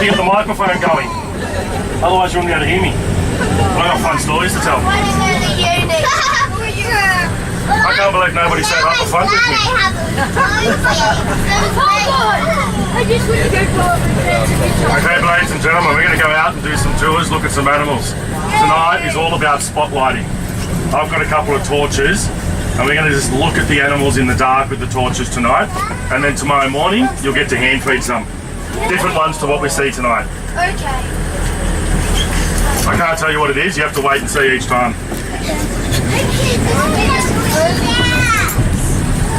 to get the microphone going. Otherwise you won't be able to hear me. I've got fun stories to tell. I can't believe nobody said up the front with me. Okay, ladies and gentlemen, we're going to go out and do some tours, look at some animals. Tonight is all about spotlighting. I've got a couple of torches and we're going to just look at the animals in the dark with the torches tonight, and then tomorrow morning you'll get to hand feed some. Different ones to what we see tonight. Okay. I can't tell you what it is, you have to wait and see each time.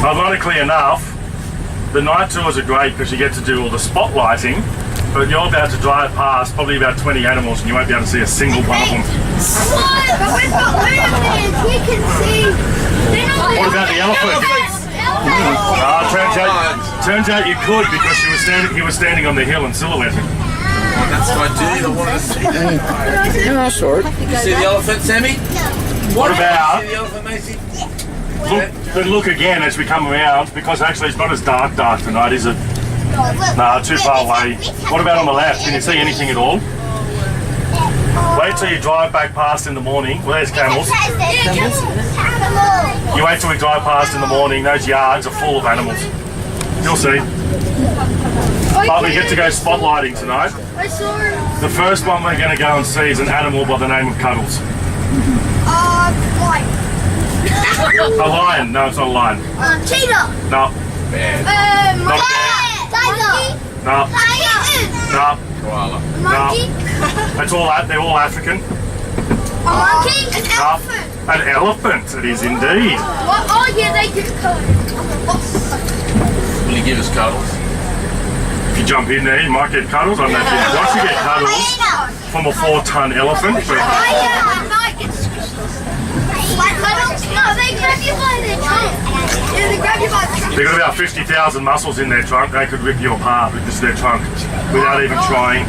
Ironically enough, the night tours are great because you get to do all the spotlighting, but you're about to drive past probably about 20 animals and you won't be able to see a single one of them. But we've got elephants, we can see. What about the elephant? Turns out you could because he was standing on the hill and silhouetting. Oh, that's what I did. I wanted to see that. Yeah, short. You see the elephant, Sammy? What about? See the elephant, Macy? Look again as we come around, because actually it's not as dark tonight, is it? Nah, too far away. What about on the left? Can you see anything at all? Wait till you drive back past in the morning. Well, there's camels. You wait till we drive past in the morning, those yards are full of animals. You'll see. But we get to go spotlighting tonight. The first one we're going to go and see is an animal by the name of Cuddles. Lion. A lion? No, it's not a lion. Cheetah. No. Bear. Not Tiger. No. No. Koala. Monkey. That's all. They're all African. A monkey. An elephant. An elephant. It is indeed. What? Oh yeah, they do Will you give us cuddles? If you jump in there, you might get Cuddles. I don't know if you once you get Cuddles from a 4-ton elephant. But no, they grab you by the trunk. Yeah, they grab you by the trunk. they've got about 50,000 muscles in their trunk. They could rip you apart with just their trunk without even trying.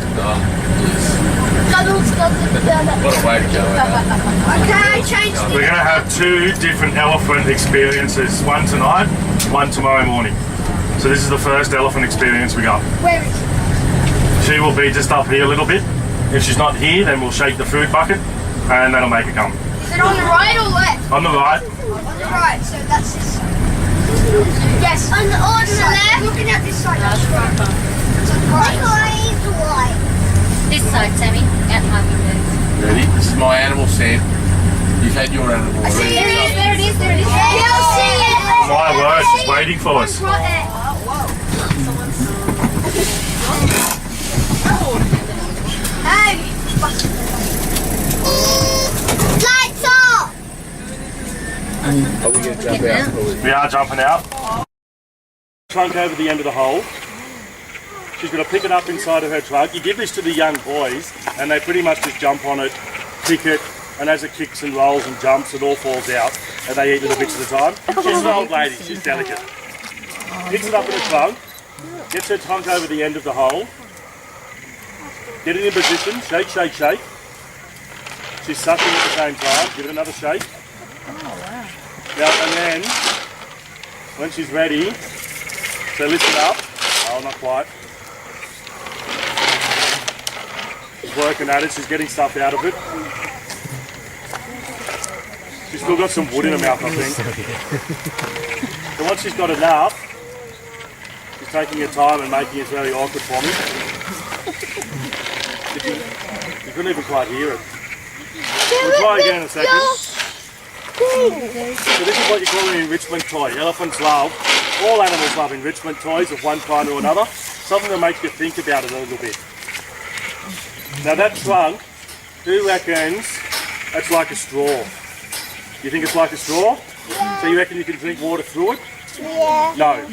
What a way to go. Okay, change the... We're going to have 2 different elephant experiences. One tonight, one tomorrow morning. So this is the first elephant experience we got. Where is she? She will be just up here a little bit. If she's not here, then we'll shake the food bucket and that'll make her come. Is it on the right or left? On the right. On the right, so that's this side. Yes, on the left. Looking at this side. That's right. This side, Sammy. Out my Ready? This is my animal, Sam. You've had your animal already. There it is. You'll see it. My word, she's waiting for us. Right there. Hey! Lights off! Are we going to jump out? We are jumping out. Trunk over the end of the hole. She's going to pick it up inside of her trunk. You give this to the young boys and they pretty much just jump on it, kick it, and as it kicks and rolls and jumps, it all falls out and they eat little bits at a time. She's an old lady, she's delicate. Picks it up in the trunk, gets her trunk over the end of the hole, get it in position, shake, shake, shake. She's sucking at the same time, give it another shake. Now, and then, when she's ready, so lift it up. Oh, not quite. She's working at it, she's getting stuff out of it. She's still got some wood in her mouth, I think. So once she's got enough, she's taking her time and making it very awkward for me. You couldn't even quite hear it. We'll try again in a second. So this is what you call an enrichment toy. Elephants love, all animals love enrichment toys of one kind or another. Something that makes you think about it a little bit. Now that trunk, who reckons that's like a straw? You think it's like a straw? Yeah. So you reckon you can drink water through it? Yeah. No.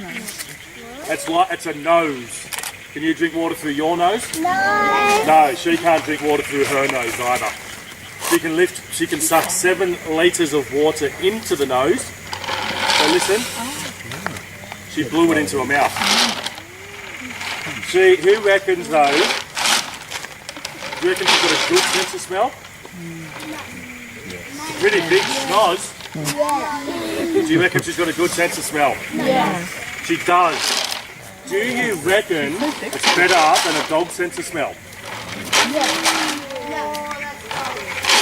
It's a nose. Can you drink water through your nose? No. No, she can't drink water through her nose either. She can suck 7 litres of water into the nose. So listen, she blew it into her mouth. Who reckons though, do you reckon she's got a good sense of smell? It's a pretty big schnoz. Yeah. Do you reckon she's got a good sense of smell? Yeah. She does. Do you reckon it's better than a dog's sense of smell?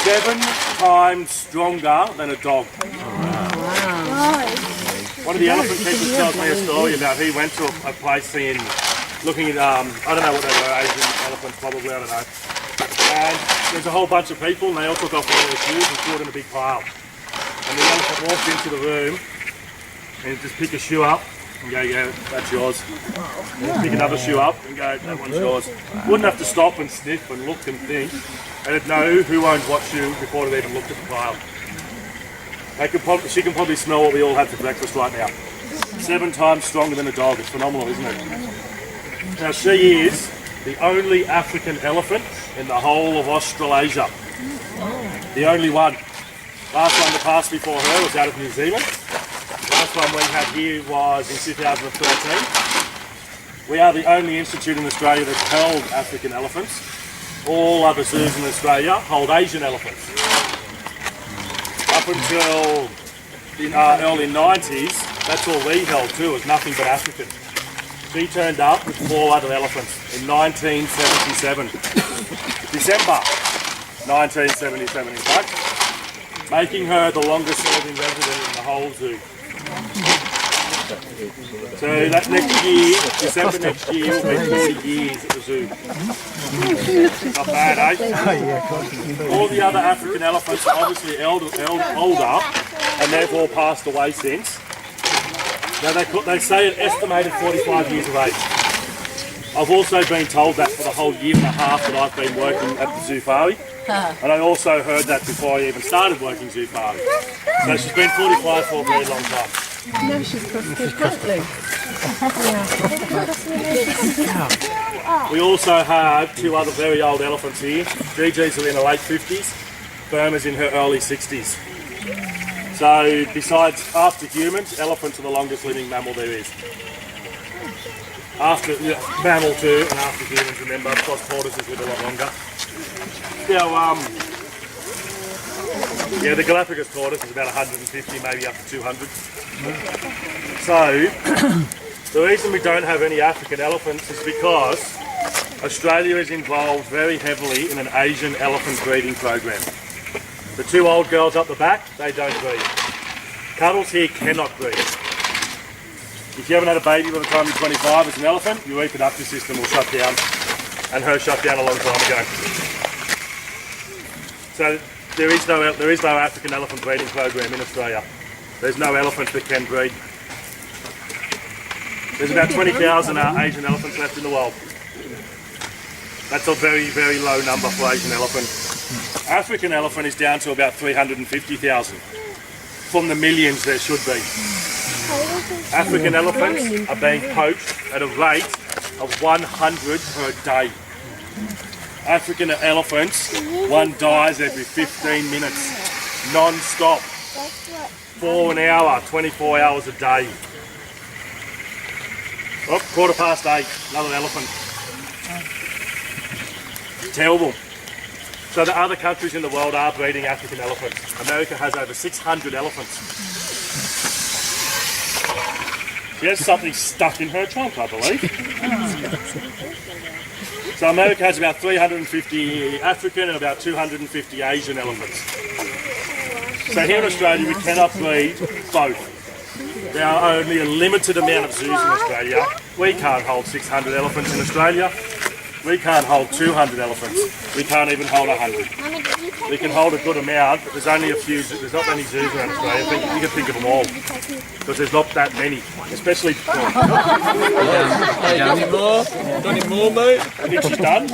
7 times stronger than a dog. One of the elephant keepers tells me a story about he went to a place looking at, I don't know what they were, Asian elephants probably, I don't know. And there's a whole bunch of people and they all took off all their shoes and threw it in a big pile. And the elephant walked into the room and just pick a shoe up and go, yeah, that's yours. And pick another shoe up and go, that one's yours. Wouldn't have to stop and sniff and look and think. They'd know who owned what shoe before they even looked at the pile. She can probably smell what we all had for breakfast right now. 7 times stronger than a dog. It's phenomenal, isn't it? Now she is the only African elephant in the whole of Australasia. The only one. Last one to pass before her was out of New Zealand. Last one we had here was in 2013. We are the only institute in Australia that's held African elephants. All other zoos in Australia hold Asian elephants. Up until the early 90s, that's all we held too, was nothing but African. She turned up with 4 other elephants in 1977. December 1977 in fact, making her the longest serving resident in the whole zoo. So that next year, December next year, will be 40 years at the zoo. Not bad, eh? All the other African elephants are obviously older, and they've all passed away since. Now they say an estimated 45 years of age. I've also been told that for the whole year and a half that I've been working at the Zoofari. And I also heard that before I even started working Zoofari. So she's been 45 for a very long time. No, she's crossed. We also have 2 other very old elephants here. Gigi's are in her late 50s, Burma's in her early 60s. So besides, after humans, elephants are the longest living mammal there is. After mammal too, and after humans, remember, plus tortoises live a lot longer. Now, yeah, the Galapagos tortoise is about 150, maybe up to 200. So, the reason we don't have any African elephants is because Australia is involved very heavily in an Asian elephant breeding program. The 2 old girls up the back, they don't breed. Cuddles here cannot breed. If you haven't had a baby by the time you're 25 as an elephant, your reproductive system will shut down, and hers shut down a long time ago. So there is no African elephant breeding program in Australia. There's no elephants that can breed. There's about 20,000 Asian elephants left in the world. That's a very, very low number for Asian elephant. African elephant is down to about 350,000 from the millions there should be. African elephants are being poached at a rate of 100 per day. African elephants, one dies every 15 minutes, non-stop, for an hour, 24 hours a day. Oh, 8:15, another elephant. Terrible. So the other countries in the world are breeding African elephants. America has over 600 elephants. She has something stuck in her trunk, I believe. So America has about 350 African and about 250 Asian elephants. So here in Australia we cannot breed both. There are only a limited amount of zoos in Australia. We can't hold 600 elephants in Australia. We can't hold 200 elephants. We can't even hold 100. We can hold a good amount, but there's only a few. There's not many zoos around Australia. You can think of them all because there's not that many, especially. Any more? Any more, mate? I think she's done.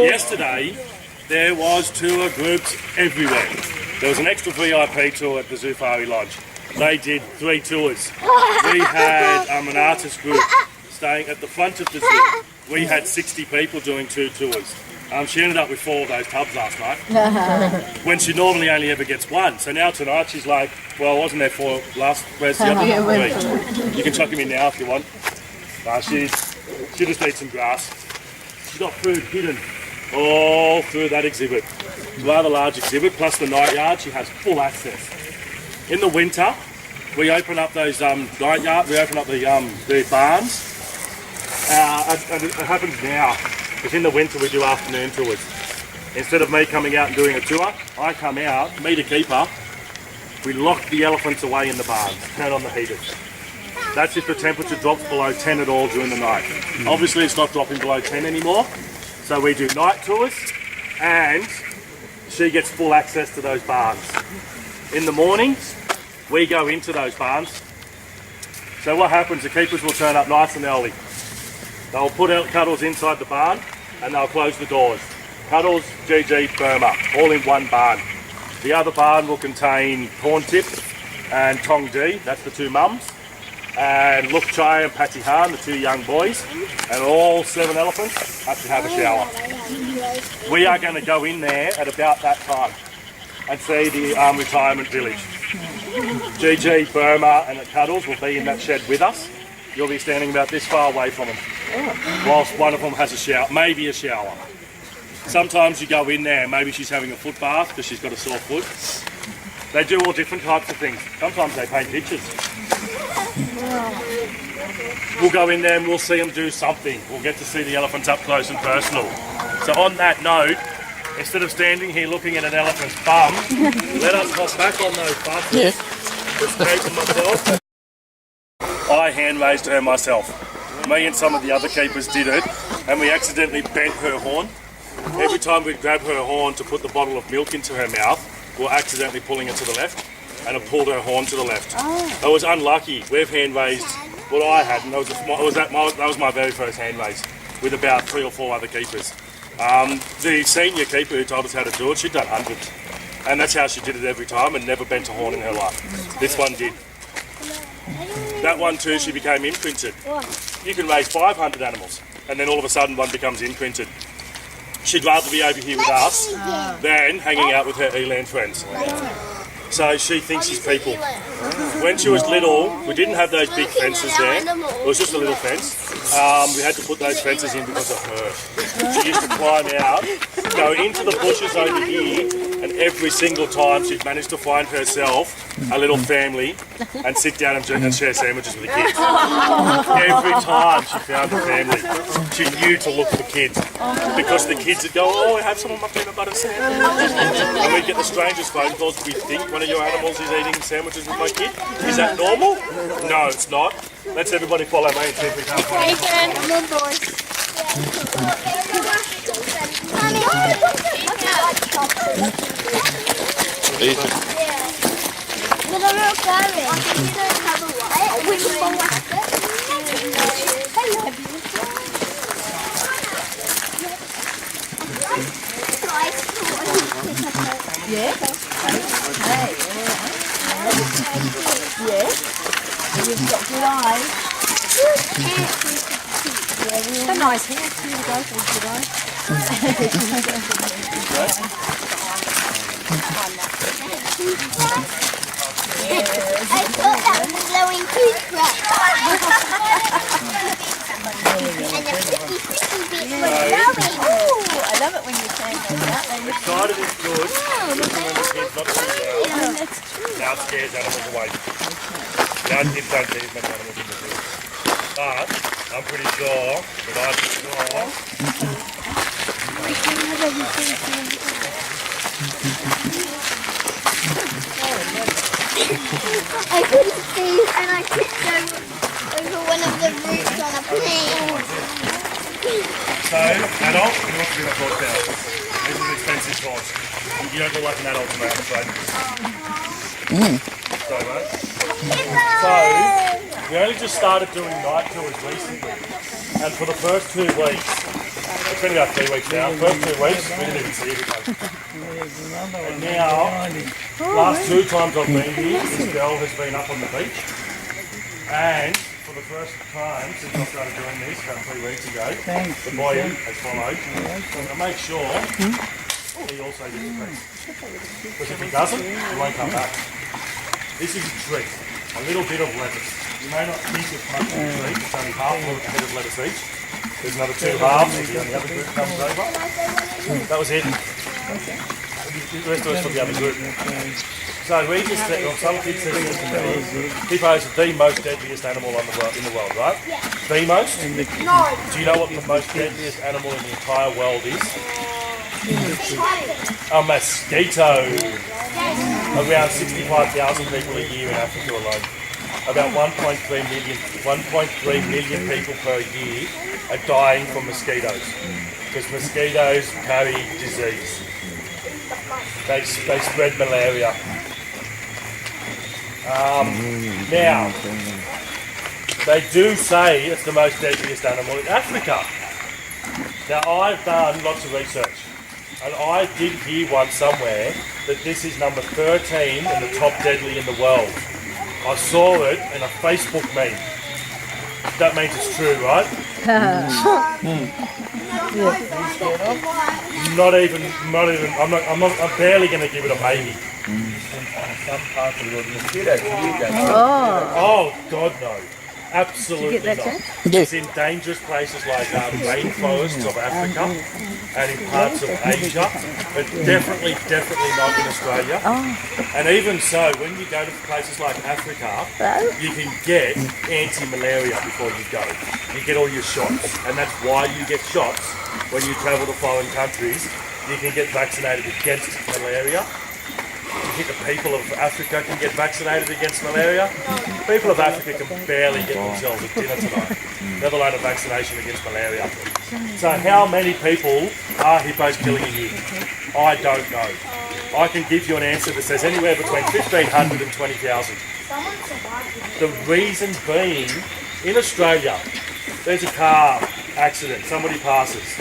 Yesterday, there was tour groups everywhere. There was an extra VIP tour at the Zoofari Lodge. They did 3 tours. We had an artist group staying at the front of the zoo. We had 60 people doing 2 tours. She ended up with 4 of those tubs last night, when she normally only ever gets 1. So now tonight she's like, well, I wasn't there for last, where's the other 3? You can chuck him in now if you want. She just needs some grass. She's got food hidden all through that exhibit. It's a rather large exhibit, plus the night yard, she has full access. In the winter, we open up those night yard. We open up the barns. And it happens now. Because in the winter we do afternoon tours. Instead of me coming out and doing a tour, I come out, meet a keeper. We lock the elephants away in the barns. Turn on the heaters. That's if the temperature drops below 10 at all during the night. Obviously it's not dropping below 10 anymore. So we do night tours and she gets full access to those barns. In the mornings, we go into those barns. So what happens, the keepers will turn up nice and early. They'll put out Cuddles inside the barn and they'll close the doors. Cuddles, GG, Burma, all in one barn. The other barn will contain Corn Tip and Tong Di, that's the two mums, and Luk Chai and Patty Han, the two young boys, and all 7 elephants have to have a shower. We are going to go in there at about that time and see the retirement village. GG, Burma and Cuddles will be in that shed with us. You'll be standing about this far away from them, whilst one of them has a shower, maybe a shower. Sometimes you go in there and maybe she's having a foot bath because she's got a sore foot. They do all different types of things. Sometimes they paint pictures. We'll go in there and we'll see them do something. We'll get to see the elephants up close and personal. So on that note, instead of standing here looking at an elephant's bum, let us hop back on those buses. Myself. I hand raised her myself. Me and some of the other keepers did it, and we accidentally bent her horn. Every time we'd grab her horn to put the bottle of milk into her mouth, we're accidentally pulling it to the left, and it pulled her horn to the left. I was unlucky. We've hand raised what I had, and that was my very first hand raise with about 3 or 4 other keepers. The senior keeper who told us how to do it, she'd done hundreds, and that's how she did it every time and never bent a horn in her life. This one did. That one too, she became imprinted. You can raise 500 animals, and then all of a sudden one becomes imprinted. She'd rather be over here with us than hanging out with her eland friends. So she thinks she's people. When she was little, we didn't have those big fences there. It was just a little fence. We had to put those fences in because of her. She used to climb out, go into the bushes over here, and every single time she'd managed to find herself a little family and sit down and share sandwiches with the kids. Every time she found a family, she knew to look for kids. Because the kids would go, oh, I have some of my peanut butter sandwiches. And we'd get the strangest phone calls. We think one of your animals is eating sandwiches with my kid. Is that normal? No, it's not. Let's everybody follow me and see if we can't find it. Come on, boys. With a real garage. I think you don't have a light. Which one was Yes. Hey. Yes. You've got good eyes. A nice hair too, you guys. Good eyes. I thought that was a blowing toothbrush. And the sticky bit was blowing. Oh, I love it when you say that. The side of it's good, when the kids not too loud. That's true. Now it scares animals away. Now kids don't see as much animals in the zoo. But I'm pretty sure that I couldn't see and I tipped over one of the roots on a plane. So, adult, you want to be a torch now. This is an expensive torch. You don't look like an adult today, I'm afraid. Sorry, mate. So, we only just started doing night tours recently. And for the first 2 weeks, it's been about 3 weeks now, first 2 weeks, we didn't even see everybody. And now, last 2 times I've been here, this girl has been up on the beach. And for the first time since I started doing this about 3 weeks ago, the boy has followed. So to make sure he also gets a treat. Because if he doesn't, he won't come back. This is a treat, a little bit of lettuce. You may not think it's much of a treat, it's only half a head of lettuce each. There's another 2 halves if the other group comes over. That was it. The rest of it's for the other group. So we just said, well, some kids said to me, hippos are the most deadliest animal in the world, right? Yeah. The most? No. Do you know what the most deadliest animal in the entire world is? A mosquito. Around 65,000 people a year in Africa alone. About 1.3 million people per year are dying from mosquitoes. Because mosquitoes carry disease. They spread malaria. Now, they do say it's the most deadliest animal in Africa. Now, I've done lots of research, and I did hear one somewhere that this is number 13 in the top deadly in the world. I saw it in a Facebook meme. That means it's true, right? Not even. I'm barely going to give it a maybe. Some parts of the world, mosquitoes. Oh God, no! Absolutely that, not. Jen? It's in dangerous places like rainforests of Africa and in parts of Asia, but definitely not in Australia. And even so, when you go to places like Africa, you can get anti-malaria before you go. You get all your shots, and that's why you get shots when you travel to foreign countries. You can get vaccinated against malaria. You think the people of Africa can get vaccinated against malaria? People of Africa can barely get themselves a dinner tonight, let alone a vaccination against malaria. So how many people are hippos killing a year? I don't know. I can give you an answer that says anywhere between 1,500 and 20,000. The reason being, in Australia, there's a car accident, somebody passes.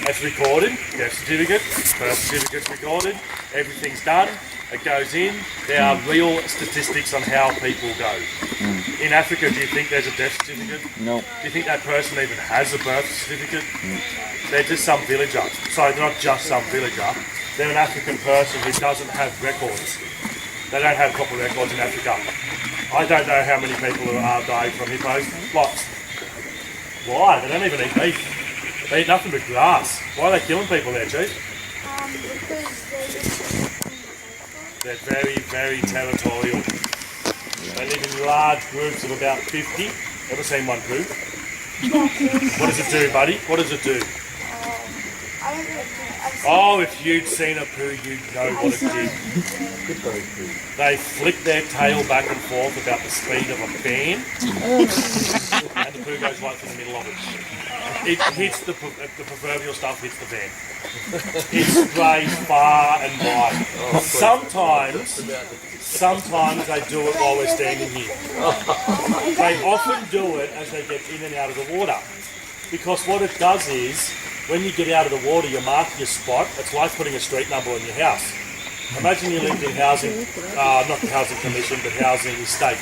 It's recorded, death certificate, birth certificate's recorded, everything's done, it goes in, there are real statistics on how people go. In Africa, do you think there's a death certificate? No. Do you think that person even has a birth certificate? They're just some villager. Sorry, they're not just some villager, they're an African person who doesn't have records. They don't have proper records in Africa. I don't know how many people are dying from hippos. Lots. Why? They don't even eat meat. They eat nothing but grass. Why are they killing people there, Chief? They're very, very territorial. They live in large groups of about 50. Ever seen one poo? What does it do, buddy? What does it do? Oh, if you'd seen a poo, you'd know what it did. They flick their tail back and forth about the speed of a fan, and the poo goes right through the middle of it. It hits the proverbial stuff hits the van. It sprays far and wide. Sometimes they do it while we're standing here. They often do it as they get in and out of the water. Because what it does is, when you get out of the water, you mark your spot. It's like putting a street number on your house. Imagine you lived in housing, not the housing commission, but housing estate,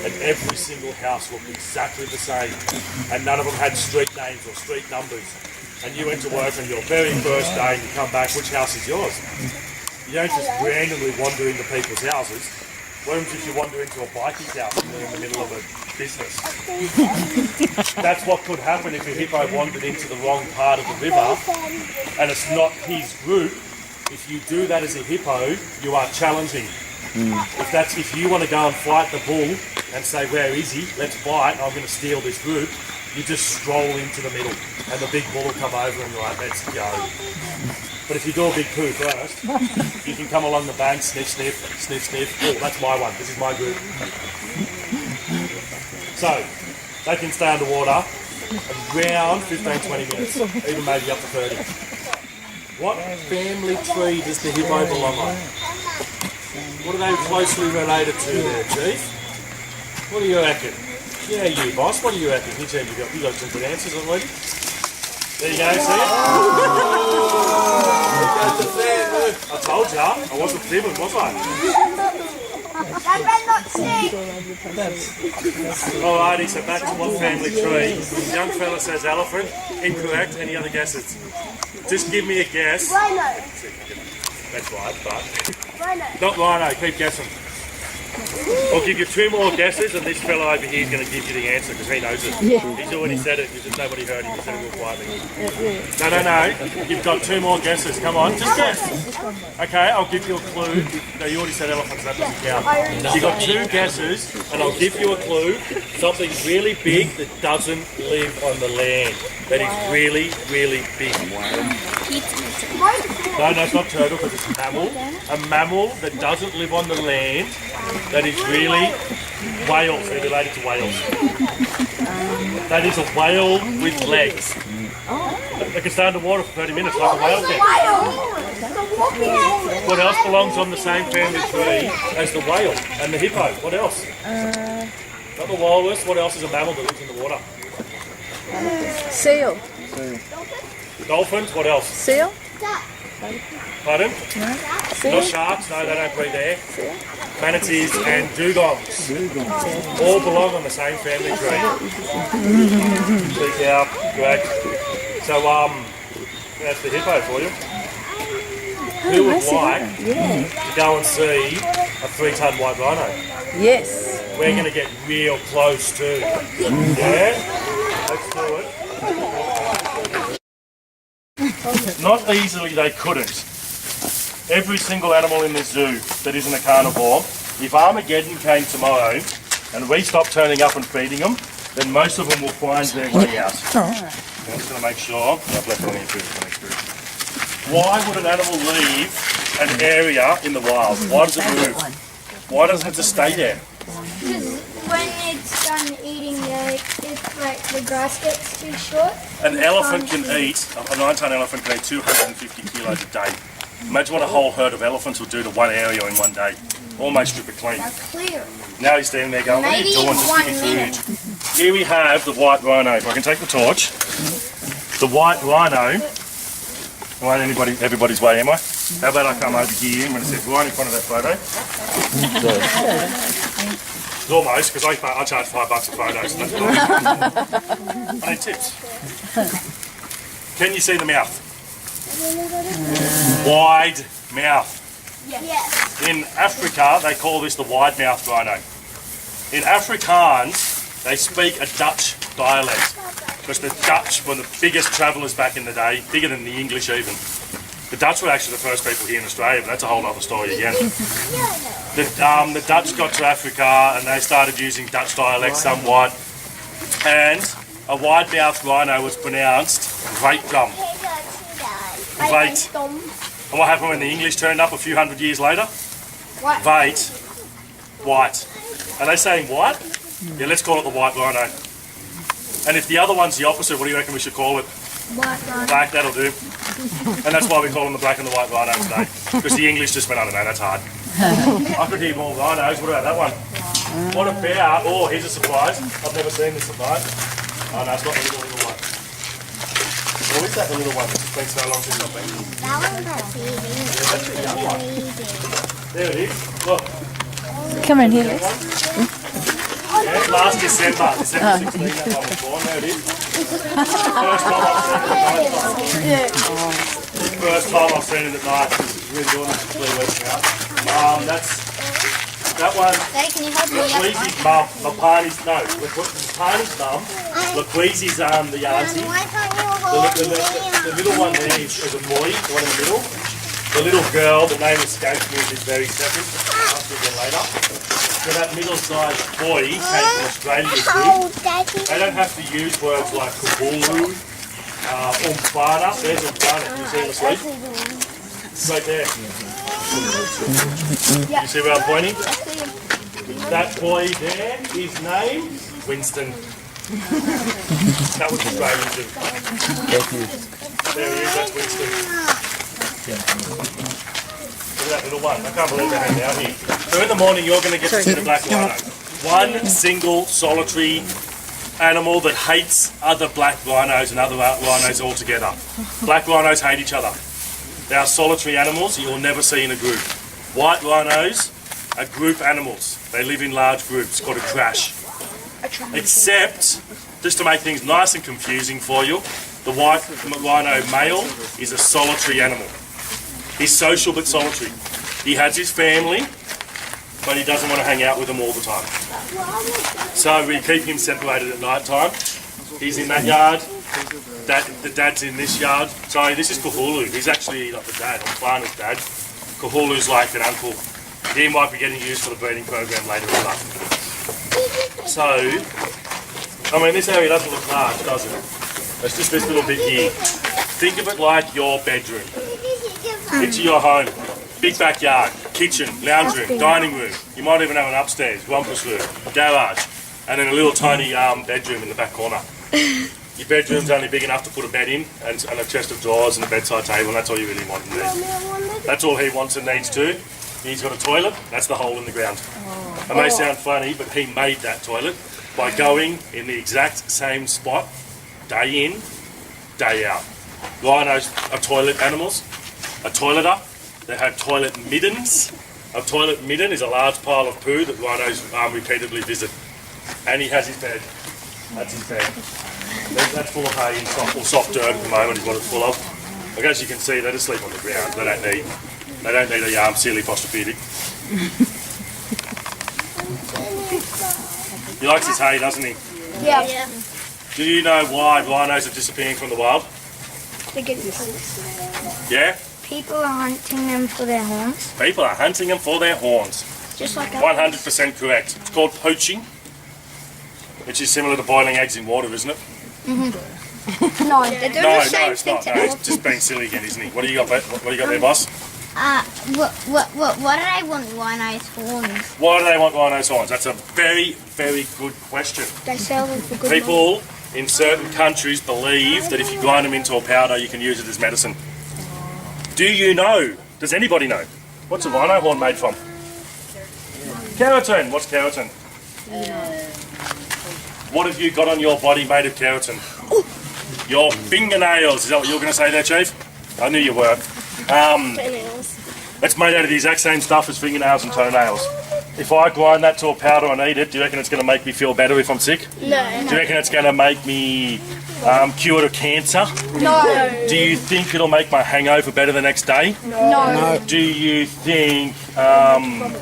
and every single house looked exactly the same, and none of them had street names or street numbers. And you went to work on your very first day, and you come back, which house is yours? You don't just randomly wander into people's houses. What happens if you wander into a bikie's house and they're in the middle of a business? That's what could happen if a hippo wandered into the wrong part of the river, and it's not his group. If you do that as a hippo, you are challenging. If you want to go and fight the bull and say, where is he? Let's fight, I'm going to steal this group. You just stroll into the middle and the big bull will come over and you're like, let's go. But if you do a big poo first, you can come along the bank, sniff, sniff, sniff, sniff. Oh, that's my one. This is my group. So, they can stay underwater around 15-20 minutes, even maybe up to 30. What family tree does the hippo belong on? What are they closely related to there, Chief? What do you reckon? Yeah, you boss, what do you reckon? You got some good answers already? There you go, see it? I told ya, I wasn't fibbing, was I? Alrighty, so back to what family tree. Young fella says elephant. Incorrect. Any other guesses? Just give me a guess. Rhino. That's right, but... Rhino. Not rhino, keep guessing. I'll give you 2 more guesses, and this fellow over here is going to give you the answer because he knows it. He's already said it. Just nobody heard him. He said it real quietly. No. You've got 2 more guesses. Come on, just guess. Okay, I'll give you a clue. No, you already said elephants. That doesn't count. So you've got 2 guesses, and I'll give you a clue. Something really big that doesn't live on the land. That is really, really big. No, it's not turtle because it's a mammal. A mammal that doesn't live on the land. That is really whales. They're related to whales. That is a whale with legs. They can stay underwater for 30 minutes like a whale can. What else belongs on the same family tree as the whale and the hippo? What else? Not the walrus. What else is a mammal that lives in the water? Seal. Dolphins. What else? Seal? Pardon? No. Not sharks. No, they don't breathe there. Manatees and dugongs. All belong on the same family tree. Check out. Great. So, that's the hippo for you. Who would like to go and see a 3-ton white rhino? Yes. We're going to get real close too. Yeah? Let's do it. Not easily they couldn't. Every single animal in this zoo that isn't a carnivore, if Armageddon came tomorrow and we stopped turning up and feeding them, then most of them will find their way out. I'm just going to make sure I've left one in food for next food. Why would an animal leave an area in the wild? Why does it move? Why doesn't it just stay there? Because when it's done eating, the grass gets too short. An elephant can eat, a 9-ton elephant can eat 250 kilos a day. Imagine what a whole herd of elephants will do to one area in one day. Almost strip it clean. Clear. Now he's standing there going, what are you doing? Just give me food. Here we have the white rhino. If I can take the torch. The white rhino. I won't everybody's way, am I? How about I come over here? I'm going to sit right in front of that photo. It's almost, because I charge $5 a photo, so that's good. I need tips. Can you see the mouth? Wide mouth. Yes. In Africa, they call this the wide-mouthed rhino. In Afrikaans, they speak a Dutch dialect. Because the Dutch were the biggest travellers back in the day, bigger than the English even. The Dutch were actually the first people here in Australia, but that's a whole other story again. The Dutch got to Africa and they started using Dutch dialect somewhat. And a wide-mouthed rhino was pronounced great gum. Great. And what happened when the English turned up a few hundred years later? White. White. Are they saying white? Yeah, let's call it the white rhino. And if the other one's the opposite, what do you reckon we should call it? White rhino. Black, that'll do. And that's why we call them the black and the white rhino today. Because the English just went, I don't know, that's hard. I could hear more rhinos. What about that one? What about, oh, here's a surprise. I've never seen this surprise. Oh no, it's not the little one. What is that, the little one? It's been so long since I've been. That one's a baby. Yeah, that's the young one. There it is. Look. Come in here. Yeah, last December 16, that one was born. There it is. First time I've seen it at night. It's really good. It's 3 weeks now. That one. Hey, can you help me? Laquizi's mum, Lapani's mum. Laquizi's the auntie. The middle one there is a Moi, the one in the middle. The little girl, the name escapes me at this very second. I'll see you later. So that middle-sized boy came from Australia too. They don't have to use words like kabulu, umfana. There's umfana. Can you see him asleep? Right there. You see where I'm pointing? That boy there, his name, Winston. That was Australian too. There he is, that's Winston. Look at that little one. I can't believe they hang out here. So in the morning you're going to get to see the black rhino. One single solitary animal that hates other black rhinos and other rhinos altogether. Black rhinos hate each other. They are solitary animals you will never see in a group. White rhinos are group animals. They live in large groups, called a crash. Except, just to make things nice and confusing for you, the white rhino male is a solitary animal. He's social but solitary. He has his family, but he doesn't want to hang out with them all the time. So we keep him separated at night time. He's in that yard. The dad's in this yard. Sorry, this is Kahulu. He's actually not the dad. I'm Farner's dad. Kahulu's like an uncle. He might be getting used for the breeding program later in life. So, I mean, this area doesn't look large, does it? It's just this little bit here. Think of it like your bedroom. Into your home. Big backyard, kitchen, lounge room, dining room. You might even have an upstairs, rumpus room, garage, and then a little tiny bedroom in the back corner. Your bedroom's only big enough to put a bed in and a chest of drawers and a bedside table, and that's all you really want and need. That's all he wants and needs too. He's got a toilet, that's the hole in the ground. It may sound funny, but he made that toilet by going in the exact same spot, day in, day out. Rhinos are toilet animals. A toileter, they have toilet middens. A toilet midden is a large pile of poo that rhinos repeatedly visit. And he has his bed. That's his bed. That's full of hay and soft dirt at the moment is what it's full of. Like as you can see, they just sleep on the ground. They don't need a silly posturepedic. He likes his hay, doesn't he? Yeah. Do you know why rhinos are disappearing from the wild? They get Yeah? people are hunting them for their horns. People are hunting them for their horns. Just like 100% correct. It's called poaching, which is similar to boiling eggs in water, isn't it? No, they're doing No, the same it's thing not. to No, it's just being silly again, isn't he? What do you got there, boss? what do I want rhinos horns? Why do they want rhinos' horns? That's a very, very good question. They sell them for good money. People in certain countries believe that if you grind them into a powder, you can use it as medicine. Do you know? Does anybody know? What's a rhino horn made from? Keratin. What's keratin? What have you got on your body made of keratin? Your fingernails. Is that what you were going to say there, Chief? I knew you were. It's made out of the exact same stuff as fingernails and toenails. If I grind that to a powder and eat it, do you reckon it's going to make me feel better if I'm sick? No. Do you reckon it's going to make me cured of cancer? No. Do you think it'll make my hangover better the next day? No. Do you think that's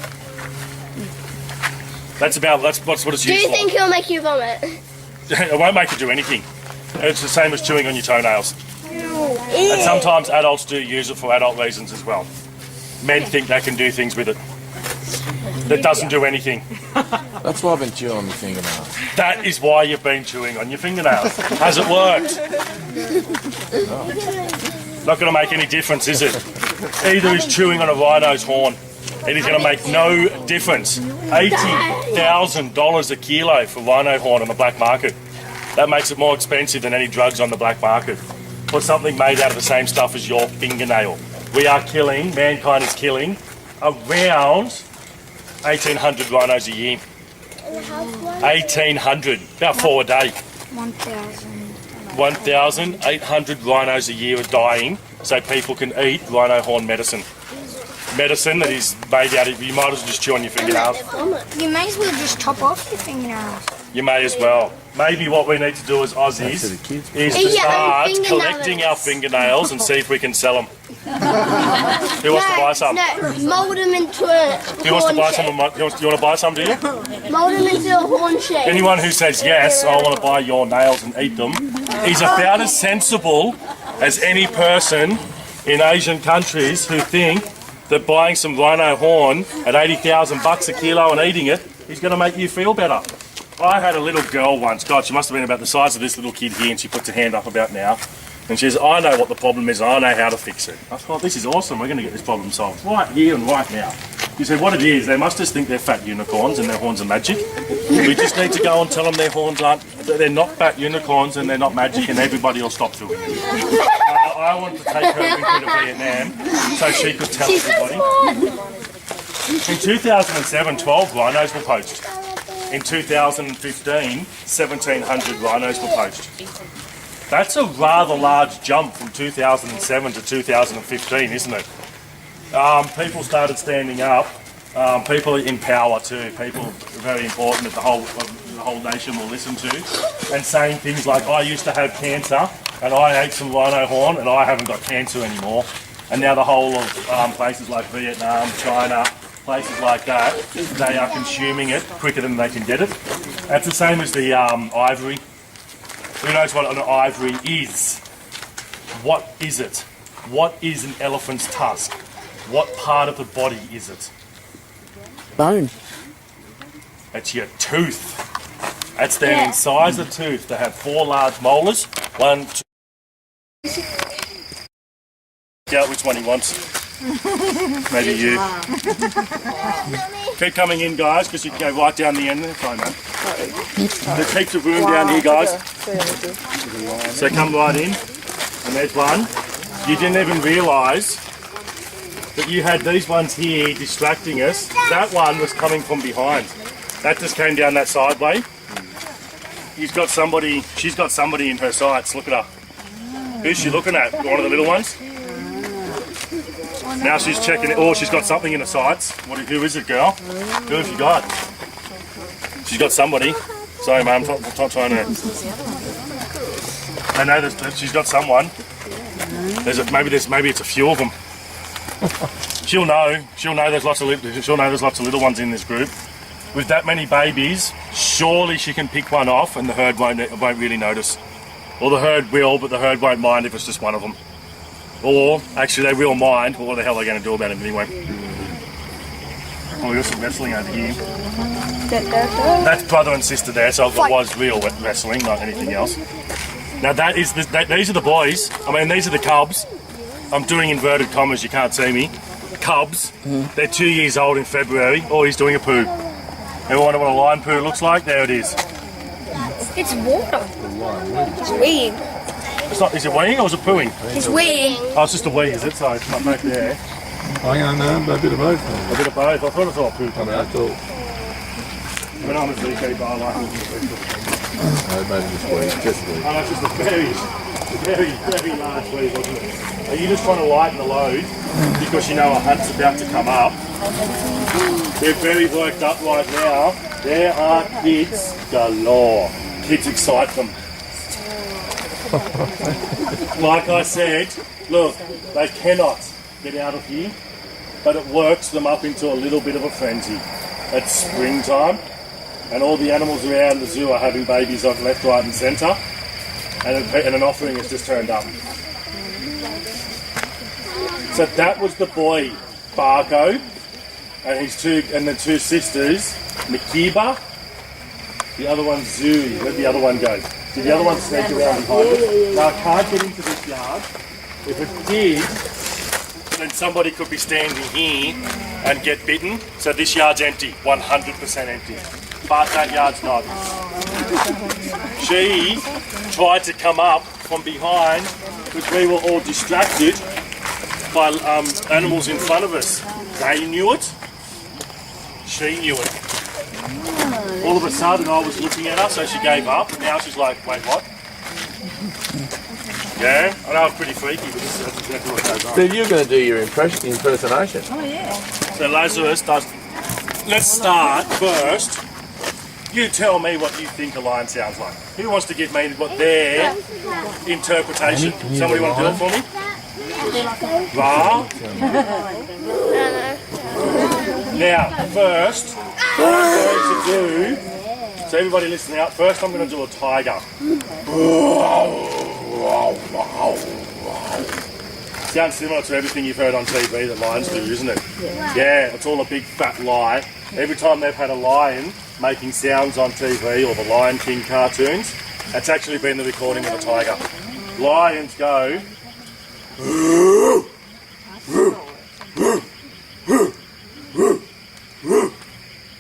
what it's Do used you for? think it'll make you vomit? It won't make you do anything. It's the same as chewing on your toenails. And sometimes adults do use it for adult reasons as well. Men think they can do things with it. That doesn't do anything. That's why I've been chewing on my fingernails. That is why you've been chewing on your fingernails. Has it worked? Not going to make any difference, is it? Either is chewing on a rhino's horn. It is going to make no difference. $80,000 a kilo for rhino horn on the black market. That makes it more expensive than any drugs on the black market. For something made out of the same stuff as your fingernail. We are killing, mankind is killing, around 1,800 rhinos a year. 1,800, about 4 a day. 1,800 rhinos a year are dying so people can eat rhino horn medicine. Medicine that is made out of, you might as well just chew on your fingernails. You may as well just chop off your fingernails. You may as well. Maybe what we need to do as Aussies is to start collecting our fingernails and see if we can sell them. Who wants to buy some? No, mould them into a Who wants to buy shape. some? You want to buy some, do you? Mould them into a horn shape. Anyone who says yes, I want to buy your nails and eat them, is about as sensible as any person in Asian countries who think that buying some rhino horn at $80,000 a kilo and eating it is going to make you feel better. I had a little girl once, God, she must have been about the size of this little kid here, and she puts her hand up about now, and she says, I know what the problem is, I know how to fix it. I thought, this is awesome, we're going to get this problem solved right here and right now. She said, what it is, they must just think they're fat unicorns and their horns are magic. We just need to go and tell them their horns they're not fat unicorns and they're not magic, and everybody will stop doing it. I wanted to take her with me to Vietnam so she could tell everybody. In 2007, 12 rhinos were poached. In 2015, 1,700 rhinos were poached. That's a rather large jump from 2007 to 2015, isn't it? People started standing up. People in power too. People very important that the whole nation will listen to, and saying things like, I used to have cancer and I ate some rhino horn and I haven't got cancer anymore. And now the whole of places like Vietnam, China, places like that, they are consuming it quicker than they can get it. That's the same as the ivory. Who knows what an ivory is? What is it? What is an elephant's tusk? What part of the body is it? Bone. It's your tooth. That's their incisor tooth. They have 4 large molars. 1, 2. Out which one he wants. Maybe you. Keep coming in, guys, because you can go right down the end there. Sorry, man. There's heaps of room down here, guys. So come right in. And there's one. You didn't even realise that you had these ones here distracting us. That one was coming from behind. That just came down that side way. She's got somebody in her sights. Look at her. Who's she looking at? One of the little ones? Now she's checking it. Oh, she's got something in her sights. Who is it, girl? Who have you got? She's got somebody. Sorry, ma'am. I'm not trying to... I know she's got someone. Maybe it's a few of them. She'll know. She'll know there's lots of little ones in this group. With that many babies, surely she can pick one off, and the herd won't really notice. Or the herd will, but the herd won't mind if it's just one of them. Or actually, they will mind. But what the hell are they going to do about it anyway? Oh, we got some wrestling over here. That's brother and sister there, so it was real wrestling, not anything else. Now these are the boys. I mean, these are the cubs. I'm doing inverted commas. You can't see me. Cubs. They're 2 years old in February. Oh, he's doing a poo. Everyone know what a lion poo looks like? There it is. It's water. It's weeing. It's not. Is it weeing or is it pooing? It's weeing. Oh, it's just a wee, is it? So it's not back there. I don't know, but a bit of both. A bit of both. I thought it was all poo. I mean, I thought. When I'm a zookeeper, I like looking at these. Maybe just wee. Oh, that's just a very large wee, wasn't it? Are you just trying to lighten the load because you know a hunt's about to come up? They're very worked up right now. There are kids galore. Kids excite them. Like I said, look, they cannot get out of here, but it works them up into a little bit of a frenzy. It's springtime, and all the animals around the zoo are having babies on left, right, and centre, and an offering has just turned up. So that was the boy, Barco, and the two sisters, Makiba. The other one's Zooey. Where'd the other one go? Did the other one sneak around behind us? Now I can't get into this yard. If it did, then somebody could be standing here and get bitten. So this yard's empty, 100% empty. But that yard's not. She tried to come up from behind because we were all distracted by animals in front of us. They knew it. She knew it. All of a sudden I was looking at her, so she gave up. Now she's like, wait, what? Yeah, I know it's pretty freaky, but that's exactly what goes on. Steve, you're going to do your impersonation. Oh, yeah. So Lazarus does... Let's start first. You tell me what you think a lion sounds like. Who wants to give me what their interpretation? Somebody want to do it for me? Ra? Now, first, what I'm going to do, so everybody listen out, first I'm going to do a tiger. Sounds similar to everything you've heard on TV that lions do, isn't it? Yeah, it's all a big fat lie. Every time they've had a lion making sounds on TV or the Lion King cartoons, that's actually been the recording of a tiger. Lions go...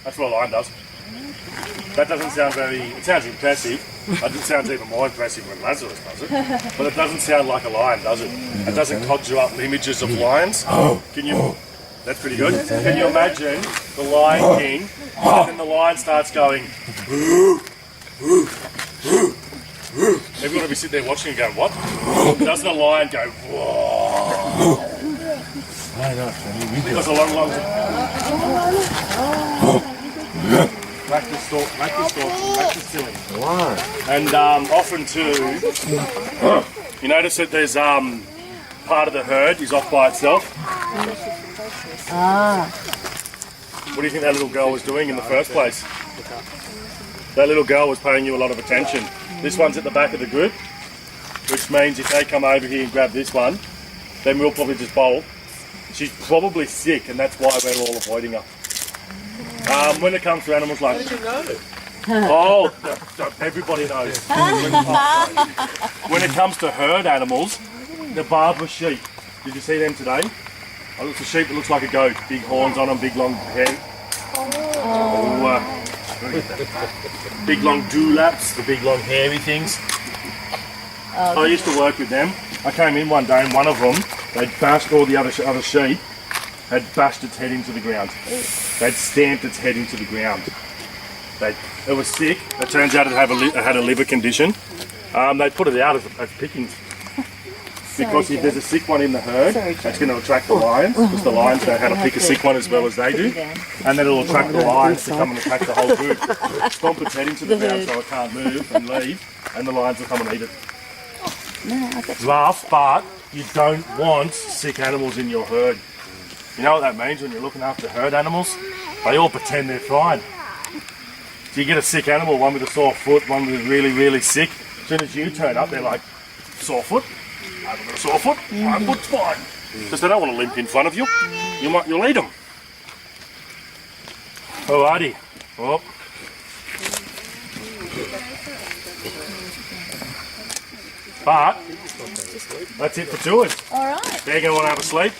That's what a lion does. That doesn't sound it sounds impressive. It sounds even more impressive when Lazarus does it. But it doesn't sound like a lion, does it? It doesn't conjure up images of lions. Can you... That's pretty good. Can you imagine the Lion King and then the lion starts going... Everyone will be sitting there watching and going, what? Doesn't a lion go... Whoa? Because a long practice tilling. Wow. And often too, you notice that there's part of the herd is off by itself. What do you think that little girl was doing in the first place? That little girl was paying you a lot of attention. This one's at the back of the group, which means if they come over here and grab this one, then we'll probably just bolt. She's probably sick, and that's why we're all avoiding her. When it comes to animals like... Oh, everybody knows. When it comes to herd animals, the Barber sheep. Did you see them today? Oh, it's a sheep that looks like a goat. Big horns on them, big long hair. Big long dewlaps, the big long hairy things. I used to work with them. I came in one day and one of them, they'd bashed all the other sheep, had bashed its head into the ground. They'd stamped its head into the ground. It was sick. It turns out it had a liver condition. They put it out as pickings. Because if there's a sick one in the herd, that's going to attract the lions, because the lions know how to pick a sick one as well as they do. And then it'll attract the lions to come and attack the whole group. Stomp its head into the ground so it can't move and leave, and the lions will come and eat it. Laugh, but you don't want sick animals in your herd. You know what that means when you're looking after herd animals? They all pretend they're fine. So you get a sick animal, one with a sore foot, one with really, really sick. As soon as you turn up, they're like, sore foot? I've got a sore foot, my foot's fine. Because they don't want to limp in front of you. You'll eat them. Alrighty. Oh. But that's it for tours. All right. They're going to want to have a sleep.